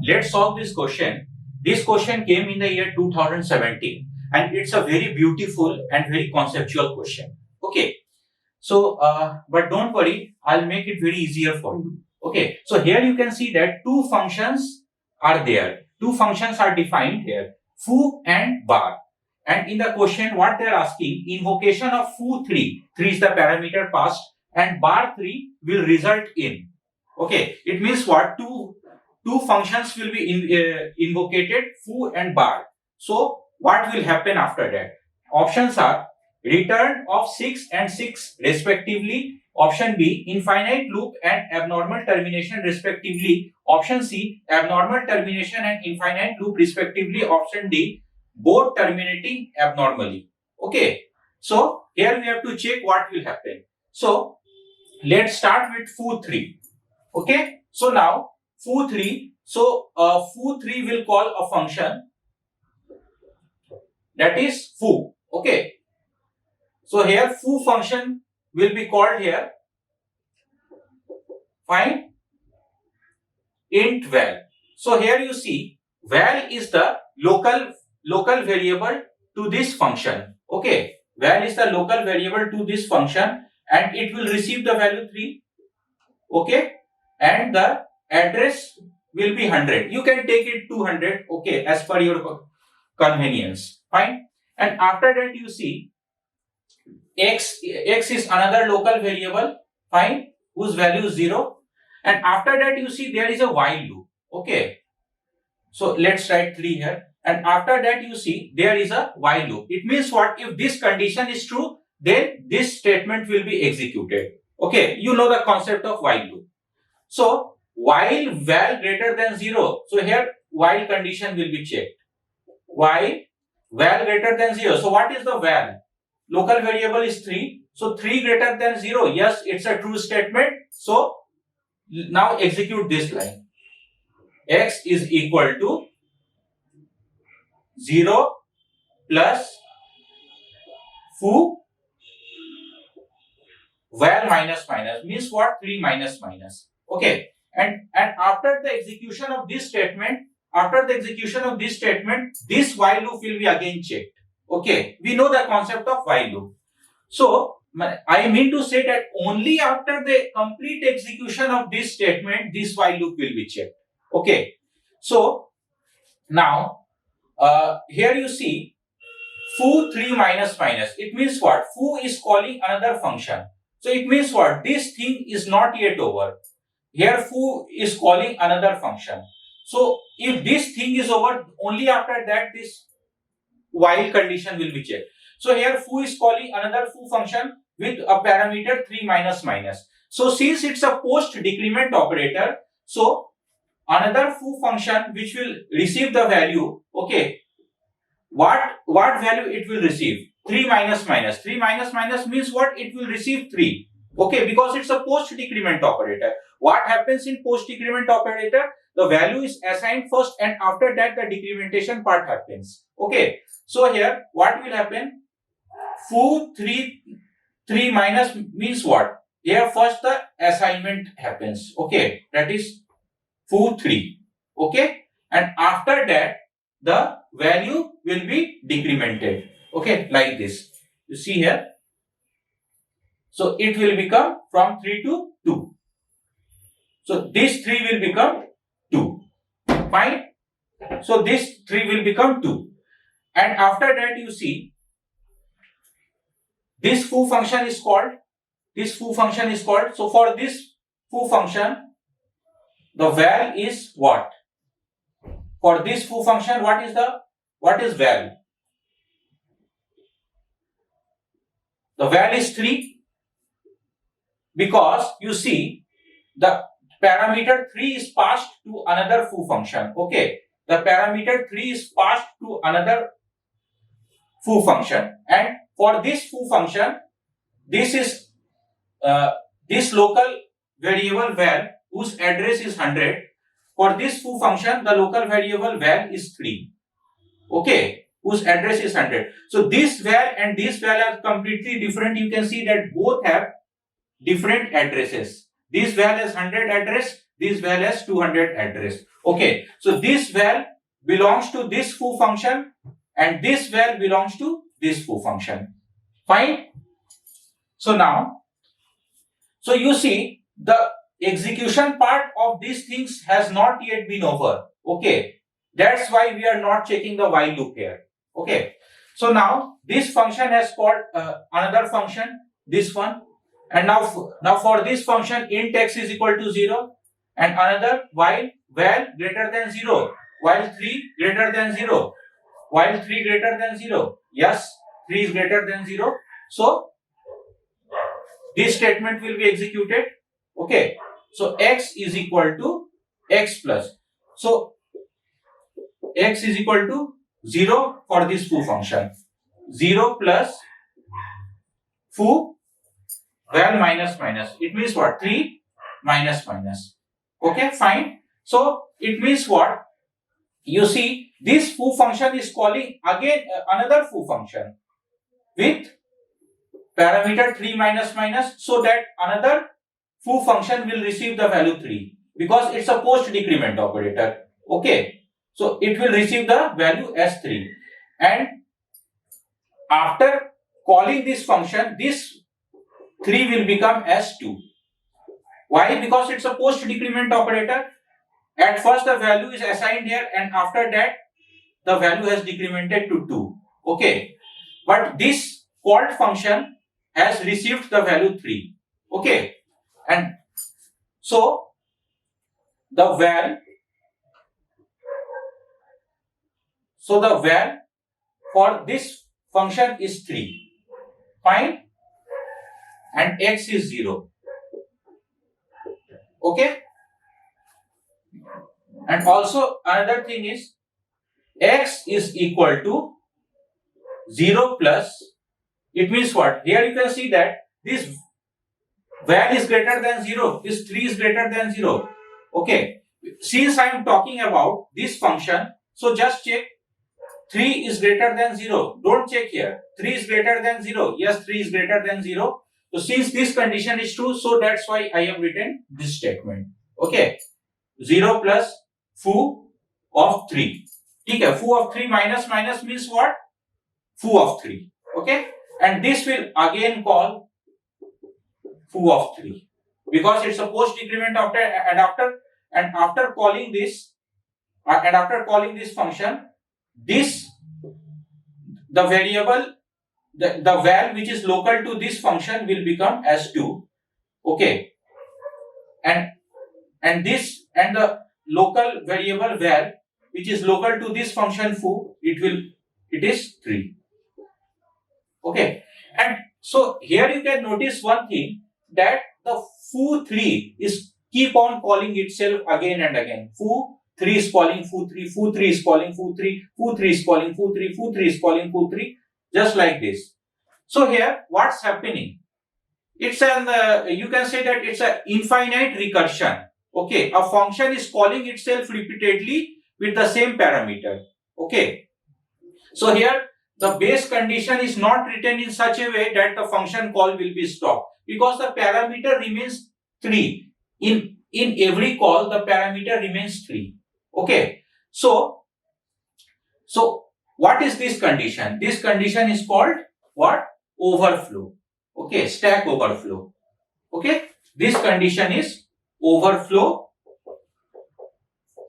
Let's solve this question. This question came in the year 2017 and it's a very beautiful and very conceptual question. Okay. But don't worry, I'll make it very easier for you. Okay. So here you can see that two functions are there. Two functions are defined here, foo and bar. And in the question, what they're asking, invocation of foo3, 3 is the parameter passed, and bar3 will result in. Okay. It means what? Two functions will be invocated, foo and bar. So what will happen after that? Options are return of 6 and 6 respectively. Option B, infinite loop and abnormal termination respectively. Option C, abnormal termination and infinite loop respectively. Option D, both terminating abnormally. Okay. So here we have to check what will happen. So let's start with foo3. Okay. So now foo3. So foo3 will call a function that is foo. Okay. So here foo function will be called here. Fine. Int val. So here you see val is the local variable to this function. Okay. Val is the local variable to this function and it will receive the value 3. Okay. And the address will be 100. You can take it 200. Okay. As per your convenience. Fine. And after that you see x is another local variable. Fine. Whose value is 0. And after that you see there is a while loop. Okay. So let's write 3 here. And after that you see there is a while loop. It means what? If this condition is true, then this statement will be executed. Okay. You know the concept of while loop. So while val greater than 0. So here while condition will be checked. While val greater than 0. So what is the val? Local variable is 3. So 3 greater than 0. Yes, it's a true statement. So now execute this line. X is equal to 0 plus foo val minus minus means what? 3 minus minus. Okay. And after the execution of this statement, this while loop will be again checked. Okay. We know the concept of while loop. So I mean to say that only after the complete execution of this statement, this while loop will be checked. Okay. So now here you see foo 3 minus minus. It means what? Foo is calling another function. So it means what? This thing is not yet over. Here foo is calling another function. So if this thing is over, only after that this while condition will be checked. So here foo is calling another foo function with a parameter 3 minus minus. So since it's a post decrement operator, so another foo function which will receive the value, okay, what value it will receive? 3 minus minus. 3 minus minus means what? It will receive 3. Okay, because it's a post decrement operator. What happens in post decrement operator? The value is assigned first and after that the decrementation part happens. Okay, so here what will happen? Foo 3 minus means what? Here first the assignment happens. Okay, that is foo 3. Okay, and after that the value will be decremented. Okay, like this. You see here. So it will become from 3 to 2. So this 3 will become 2. Fine. So this 3 will become 2. And after that you see this foo function is called. So for this foo function, the val is what? For this foo function, what is val? The val is 3 because you see the parameter 3 is passed to another foo function. Okay, the parameter 3 is passed to another foo function, and for this foo function, this is this local variable val whose address is 100. For this foo function, the local variable val is 3. Okay, whose address is 100. So this val and this val are completely different. You can see that both have different addresses. This val has 100 address, this val as 200 address. Okay, so this val belongs to this foo function and this val belongs to this foo function. Fine. So now, so you see the execution part of these things has not yet been over. Okay, that's why we are not checking the while loop here. Okay, so now this function has called another function, this one, and now for this function int x is equal to 0 and another while val greater than 0, while 3 greater than 0, while 3 greater than 0. Yes, 3 is greater than 0. So this statement will be executed. Okay, so x is equal to x plus. So x is equal to 0 for this foo function. 0 plus foo val minus minus. It means what? 3 minus minus. Okay, fine. So it means what? You see, this foo function is calling again another foo function with parameter 3 minus minus, so that another foo function will receive the value 3 because it's a post decrement operator. Okay, so it will receive the value as 3, and after calling this function, this 3 will become as 2. Why? Because it's a post decrement operator. At first the value is assigned here and after that the value has decremented to 2. Okay, but this called function has received the value 3. Okay, and so the val for this function is 3. Fine, and x is 0. Okay, and also another thing is x is equal to 0 plus. It means what? Here you can see that this val is greater than 0, this 3 is greater than 0. Okay, since I am talking about this function, so just check 3 is greater than 0. Don't check here. 3 is greater than 0. Yes, 3 is greater than 0. So since this condition is true, so that's why I have written this statement. Okay, 0 plus foo of 3. Okay, foo of 3 minus minus means what? Foo of 3. Okay, and this will again call foo of 3 because it's a post decrement after calling this function, this the variable the val which is local to this function will become as 2. Okay, and the local variable val which is local to this function foo, it is 3. Okay, and so here you can notice one thing, that the foo 3 is keep on calling itself again and again. Foo 3 is calling foo 3, foo 3 is calling foo 3, foo 3 is calling foo 3, foo 3 is calling foo 3, just like this. So here what's happening? It's you can say that it's an infinite recursion. Okay, a function is calling itself repeatedly with the same parameter. Okay, so here the base condition is not written in such a way that the function call will be stopped, because the parameter remains 3. In every call the parameter remains 3. Okay, so what is this condition? This condition is called what? Overflow. Okay, stack overflow. Okay, this condition is overflow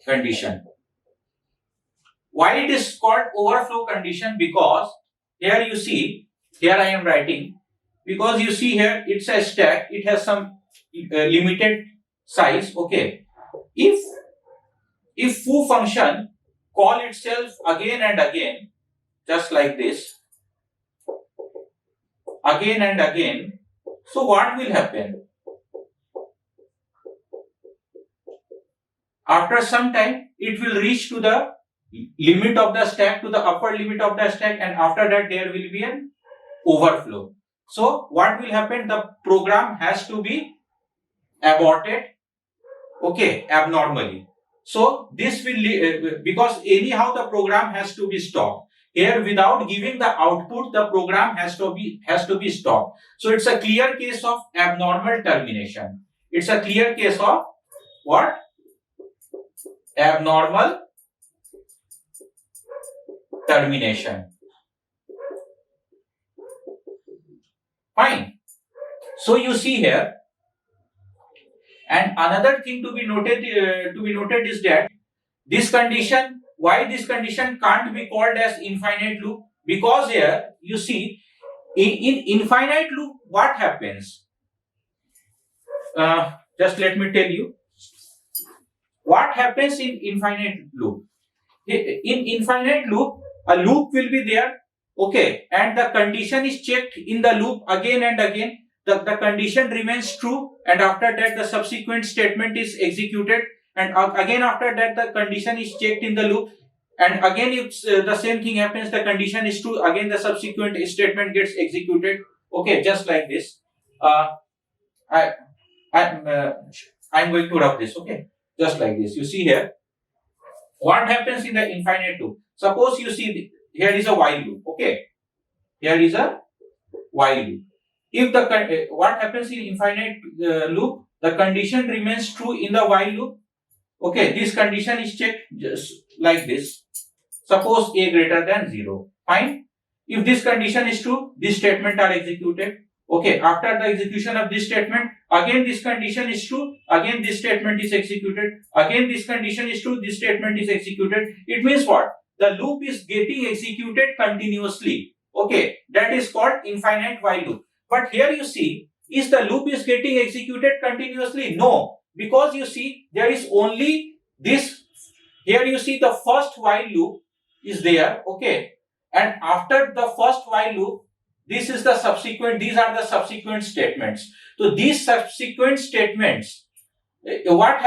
condition. Why it is called overflow condition? Because here you see, here I am writing, because you see here it's a stack, it has some limited size. Okay, if foo function call itself again and again, just like this, again and again, so what will happen? After some time it will reach to the limit of the stack, to the upper limit of the stack, and after that there will be an overflow. So what will happen? The program has to be aborted, okay, abnormally. So this will because anyhow the program has to be stopped. Here without giving the output, the program has to be stopped. So it's a clear case of abnormal termination. It's a clear case of what? abnormal termination. Fine. So you see here, and another thing to be noted is that this condition, why this condition can't be called as infinite loop? Because here you see, in infinite loop, what happens? Just let me tell you what happens in infinite loop. In infinite loop, a loop will be there, okay, and the condition is checked in the loop again and again. The condition remains true, and after that the subsequent statement is executed, and again after that the condition is checked in the loop, and again if the same thing happens, the condition is true, again the subsequent statement gets executed. Okay, just like this. I I'm going to rub this. Okay, just like this. You see here, what happens in the infinite loop? Suppose you see here is a while loop. Okay, here is a while loop. If the what happens in infinite loop, the condition remains true in the while loop. Okay, this condition is checked just like this. Suppose a greater than 0. Fine. If this condition is true, this statement are executed. Okay, after the execution of this statement, again this condition is true, again this statement is executed, again this condition is true, this statement is executed. It means what? The loop is getting executed continuously. Okay, that is called infinite while loop. But here you see, is the loop is getting executed continuously? No, because you see there is only this. Here you see the first while loop is there. Okay, and after the first while loop, these are the subsequent statements. So these subsequent statements, what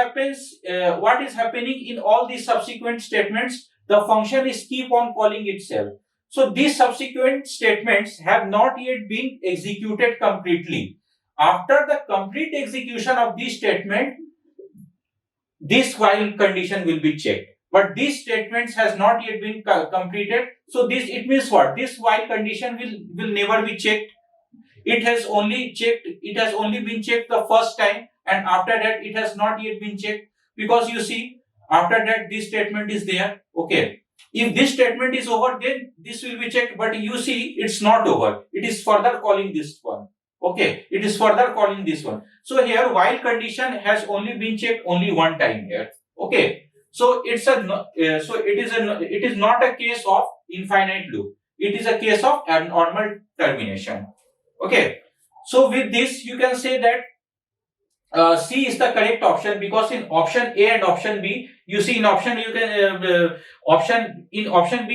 is happening in all these subsequent statements? The function is keep on calling itself. So these subsequent statements have not yet been executed completely. After the complete execution of this statement, this while condition will be checked. But these statements has not yet been completed. So this, it means what? This while condition will never be checked. It has only been checked the first time, and after that it has not yet been checked, because you see after that this statement is there. Okay, if this statement is over, then this will be checked, but you see it's not over. It is further calling this one. Okay, it is further calling this one. So here while condition has only been checked only one time here. Okay. So it is not a case of infinite loop. It is a case of abnormal termination. Okay. So with this, you can say that C is the correct option, because in option A and option B, you see in option B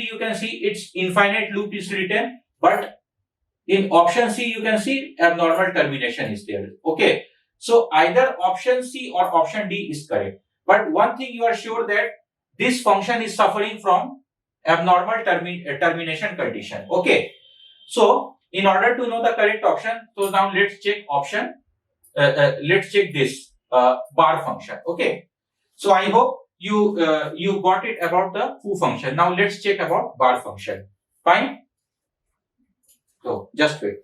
you can see it's infinite loop is written, but in option C you can see abnormal termination is there. Okay. So either option C or option D is correct. But one thing you are sure that this function is suffering from abnormal termination condition. Okay. So in order to know the correct option, so now let's check option. Let's check this bar function. Okay. So I hope you got it about the foo function. Now let's check about bar function. Fine. So just wait.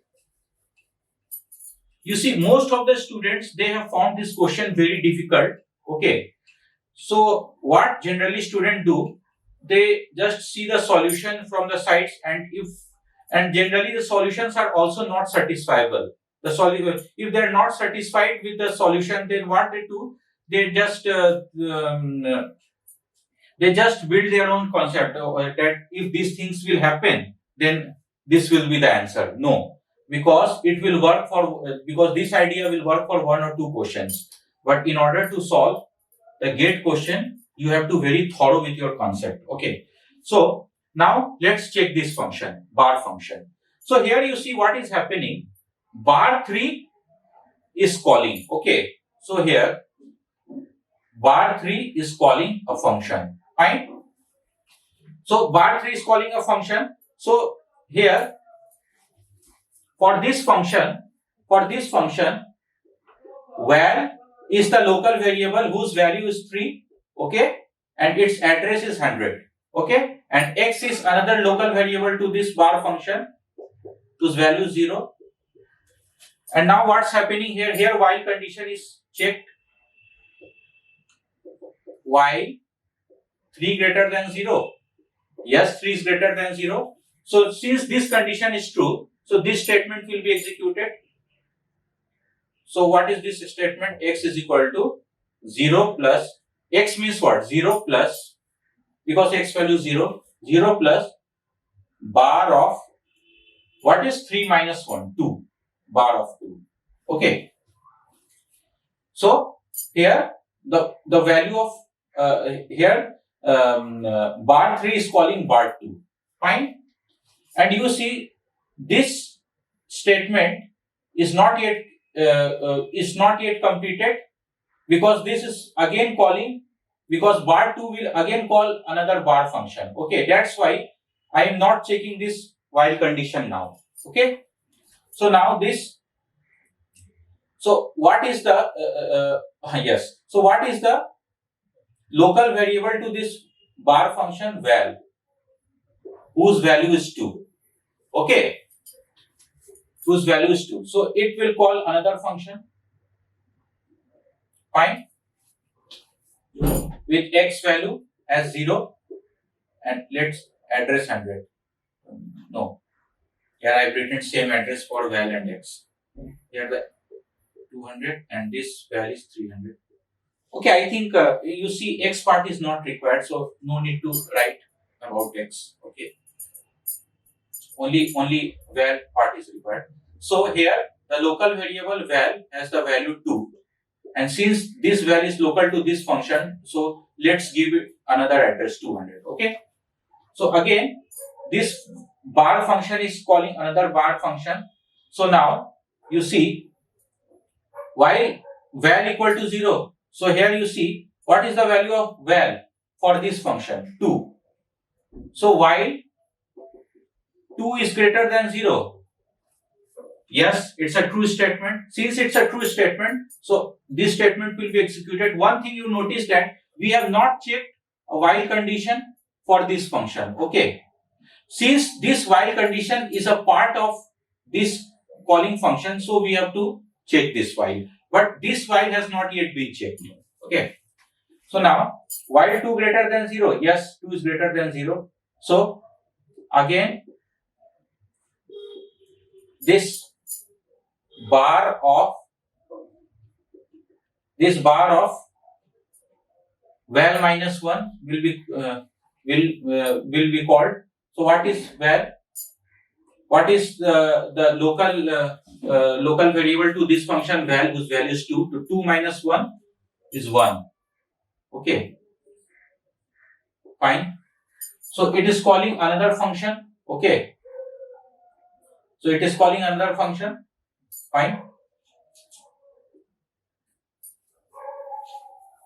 You see, most of the students, they have found this question very difficult. Okay. So what generally students do, they just see the solution from the sides, and generally the solutions are also not satisfiable. If they are not satisfied with the solution, then what they do, they just build their own concept that if these things will happen, then this will be the answer. No, because it will work because this idea will work for one or two questions. But in order to solve the gate question, you have to very thorough with your concept. Okay. So now let's check this function, bar function. So here you see what is happening. Bar 3 is calling. Okay. So here bar 3 is calling a function. Fine. So bar 3 is calling a function. So here for this function, where is the local variable whose value is 3, okay, and its address is 100, okay, and x is another local variable to this bar function whose value is 0. And now what's happening here? Here while condition is checked, while 3 greater than 0? Yes, 3 is greater than 0. So since this condition is true, so this statement will be executed. So what is this statement? X is equal to 0 plus, x means what? 0 plus, because x value is 0, 0 plus bar of, what is 3 minus 1? 2, bar of 2. Okay. So here the value of bar 3 is calling bar 2. Fine. And you see this statement is not yet completed, because this is again calling, because bar 2 will again call another bar function. Okay, that's why I am not checking this while condition now. Okay, so now this, so what is the yes, so what is the local variable to this bar function? Val, whose value is 2. Okay, whose value is 2. So it will call another function. Fine, with x value as 0, and let's address 100. No, here I have written same address for val and x. Here the 200 and this val is 300. Okay, I think you see x part is not required, so no need to write about x. Okay, only val part is required. So here the local variable val has the value 2, and since this val is local to this function, so let's give it another address 200. Okay, so again this bar function is calling another bar function. So now you see, while val equal to 0, so here you see what is the value of val for this function? 2. So while 2 is greater than 0, yes, it's a true statement. Since it's a true statement, so this statement will be executed. One thing you notice that we have not checked a while condition for this function. Okay, since this while condition is a part of this calling function, so we have to check this while, but this while has not yet been checked. Okay, so now while 2 greater than 0, yes, 2 is greater than 0. So again this bar of val minus 1 will be called. So what is val? What is the local variable to this function val, whose value is 2? So 2 minus 1 is 1. Okay, fine. So it is calling another function. Okay, so it is calling another function. Fine.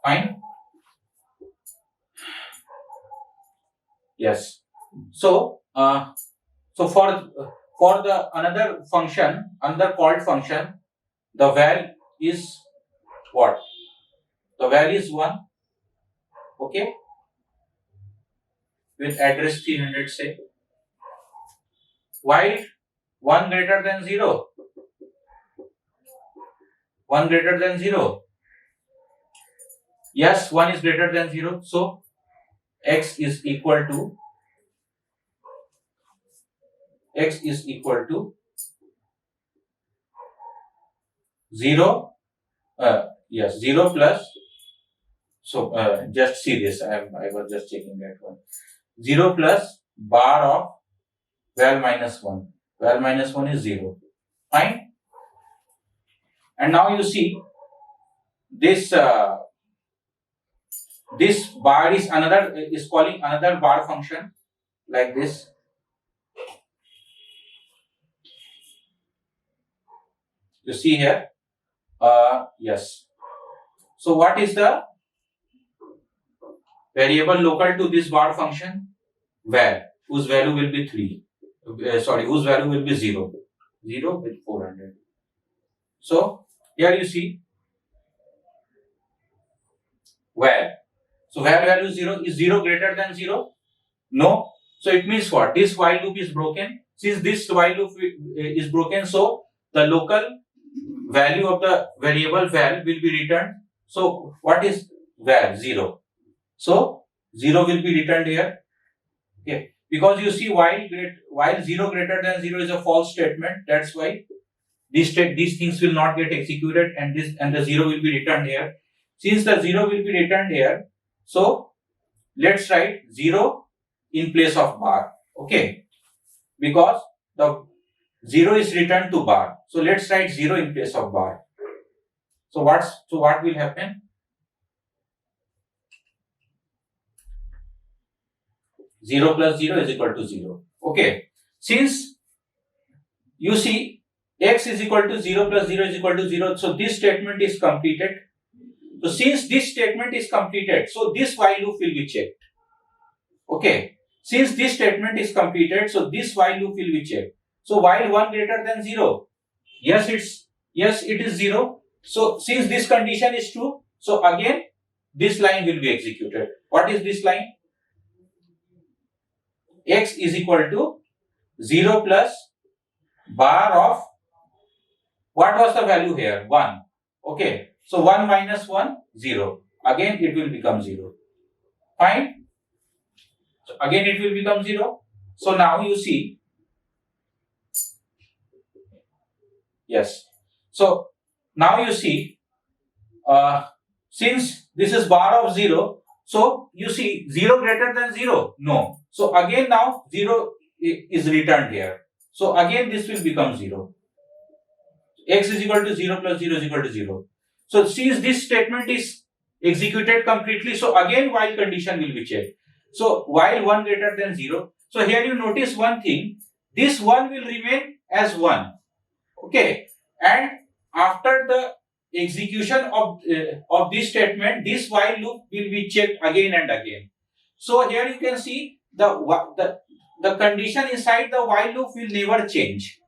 Fine. Yes. So for the another function, another called function, the val is what? The val is 1. Okay, with address 300, say. While 1 greater than 0, 1 greater than 0, yes, 1 is greater than 0, so x is equal to 0, yes, 0 plus, so just see this, I was just checking that one, 0 plus bar of val minus 1. Val minus 1 is 0. Fine. And now you see this this bar is calling another bar function like this. You see here, yes. So what is the variable local to this bar function? Val, whose value will be 3. Whose value will be 0. 0 with 400. So here you see val. So val value 0, is 0 greater than 0? No. So it means what? This while loop is broken. Since this while loop is broken, so the local value of the variable val will be returned. So what is val? 0. So 0 will be returned here. Okay, because you see while 0 greater than 0 is a false statement, that's why these things will not get executed, and the 0 will be returned here. Since the 0 will be returned here, so let's write 0 in place of bar. Okay, because the 0 is returned to bar, so let's write 0 in place of bar. So what will happen? 0 plus 0 is equal to 0. Okay, since you see x is equal to 0 plus 0 is equal to 0, so this statement is completed. So since this statement is completed, so this while loop will be checked. Okay, since this statement is completed, so this while loop will be checked. So while 1 greater than 0, yes it is 0. So since this condition is true, so again this line will be executed. What is this line? X is equal to 0 plus bar of, what was the value here? 1. Okay, so 1 minus 1, 0. Again it will become 0. Fine. So again it will become 0. So now you see, yes. So now you see, since this is bar of 0, so you see 0 greater than 0? No. So again now 0 is returned here. So again this will become 0. X is equal to 0 plus 0 is equal to 0. So since this statement is executed completely, so again while condition will be checked. So while 1 greater than 0, so here you notice one thing, this 1 will remain as 1. Okay, and after the execution of this statement, this while loop will be checked again and again. So here you can see the condition inside the while loop will never change.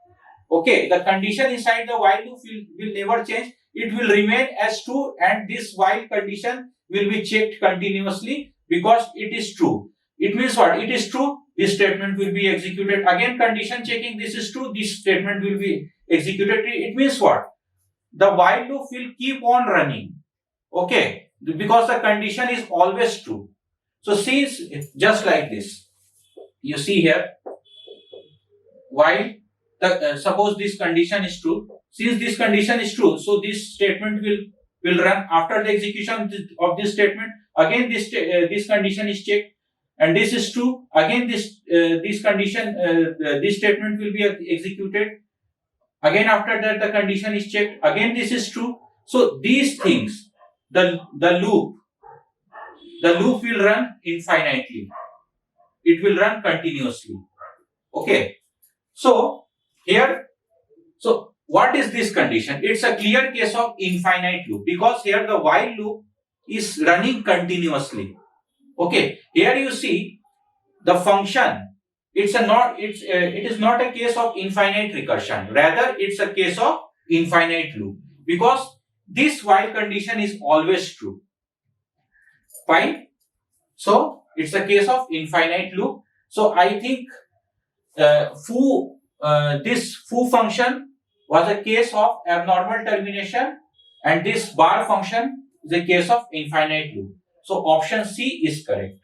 Okay, the condition inside the while loop will never change. It will remain as true, and this while condition will be checked continuously because it is true. It means what? It is true, this statement will be executed. Again condition checking, this is true, this statement will be executed. It means what? The while loop will keep on running. Okay, because the condition is always true. So see, just like this. You see here, while suppose this condition is true. Since this condition is true, so this statement will run after the execution of this statement. Again, this condition is checked, and this is true. Again, this condition, this statement will be executed. Again, after that, the condition is checked. Again, this is true. So these things, the loop will run infinitely. It will run continuously. Okay. So here, so what is this condition? It's a clear case of infinite loop, because here the while loop is running continuously. Okay. Here you see the function. It is not a case of infinite recursion. Rather, it's a case of infinite loop, because this while condition is always true. Fine. So it's a case of infinite loop. So I think this foo function was a case of abnormal termination, and this bar function is a case of infinite loop. So option C is correct.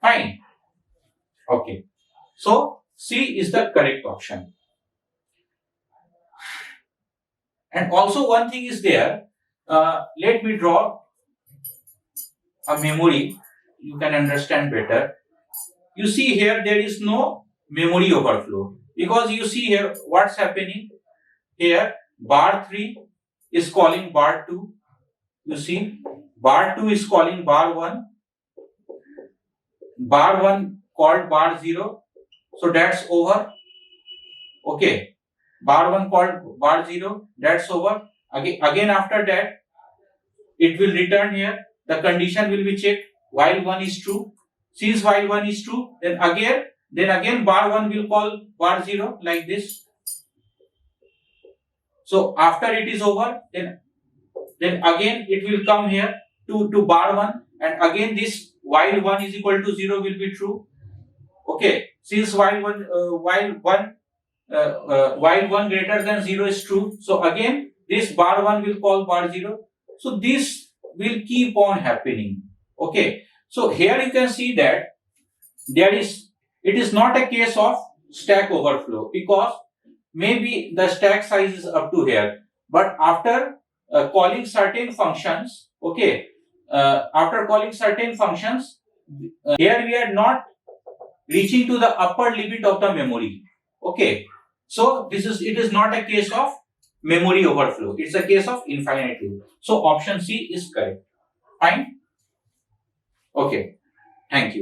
Fine. Okay. So C is the correct option. And also one thing is there. Let me draw a memory. You can understand better. You see here there is no memory overflow, because you see here what's happening. Here bar 3 is calling bar 2. You see bar 2 is calling bar 1. Bar 1 called bar 0. So that's over. Okay. Bar 1 called bar 0. That's over. Again after that, it will return here. The condition will be checked while 1 is true. Since while 1 is true, then again bar 1 will call bar 0 like this. So after it is over, then again it will come here to bar 1, and again this while 1 is equal to 0 will be true. Okay, since while 1 greater than 0 is true, so again this bar 1 will call bar 0. So this will keep on happening. Okay, so here you can see that it is not a case of stack overflow, because maybe the stack size is up to here, but after calling certain functions, okay, after calling certain functions, here we are not reaching to the upper limit of the memory. Okay, so it is not a case of memory overflow, it's a case of infinite loop. So option C is correct. Fine. Okay, thank you.